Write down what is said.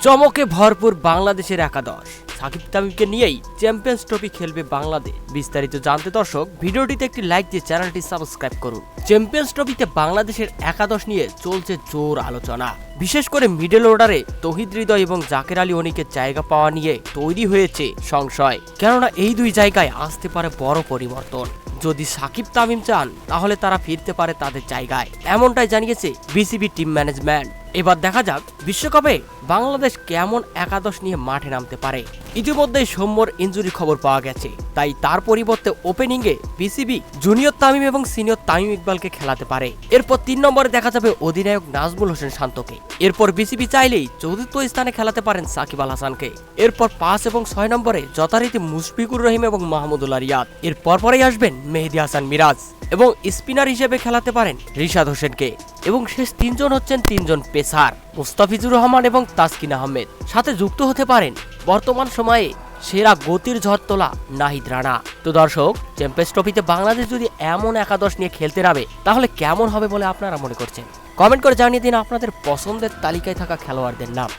চমকে ভরপুর বাংলাদেশের একাদশ। সাকিব তামিমকে নিয়েই চ্যাম্পিয়ন্স ট্রফি খেলবে বাংলাদেশ। বিস্তারিত জানতে দর্শক ভিডিওটিতে একটি লাইক দিয়ে চ্যানেলটি সাবস্ক্রাইব করুন। চ্যাম্পিয়ন্স ট্রফিতে বাংলাদেশের একাদশ নিয়ে চলছে জোর আলোচনা। বিশেষ করে মিডল অর্ডারে তৌহিদ হৃদয় এবং জাকের আলী অনিকের জায়গা পাওয়া নিয়ে তৈরি হয়েছে সংশয়। কেননা এই দুই জায়গায় আসতে পারে বড় পরিবর্তন। যদি সাকিব তামিম চান তাহলে তারা ফিরতে পারে তাদের জায়গায়, এমনটাই জানিয়েছে বিসিবি টিম ম্যানেজমেন্ট। এবার দেখা যাক বিশ্বকাপে বাংলাদেশ কেমন একাদশ নিয়ে মাঠে নামতে পারে। ইতিমধ্যে সৌম্যর ইনজুরি খবর পাওয়া গেছে, তাই তার পরিবর্তে ওপেনিংয়ে বিসিবি জুনিয়র তামিম এবং সিনিয়র তামিম ইকবালকে খেলাতে পারে। এরপর ৩ নম্বরে দেখা যাবে অধিনায়ক নাজমুল হোসেন শান্তকে। এরপর বিসিবি চাইলেই চতুর্থ স্থানে খেলাতে পারেন সাকিব আল হাসানকে। এরপর ৫ এবং ৬ নম্বরে যথারীতি মুশফিকুর রহিম এবং মাহমুদুল্লাহ রিয়াদ। এর পরপরই আসবেন মেহেদী হাসান মিরাজ এবং স্পিনার হিসেবে খেলাতে পারেন রিশাদ হোসেনকে। এবং শেষ ৩ জন হচ্ছেন ৩ জন পেসার মুস্তাফিজুর রহমান এবং তাসকিন আহমেদ। সাথে যুক্ত হতে পারেন বর্তমান সময়ে সেরা গতির ঝড় তোলা নাহিদ রানা। তো দর্শক, চ্যাম্পিয়ন্স ট্রফিতে বাংলাদেশ যদি এমন একাদশ নিয়ে খেলতে নামে তাহলে কেমন হবে বলে আপনারা মনে করছেন? কমেন্ট করে জানিয়ে দিন আপনাদের পছন্দের তালিকায় থাকা খেলোয়াড়দের নাম।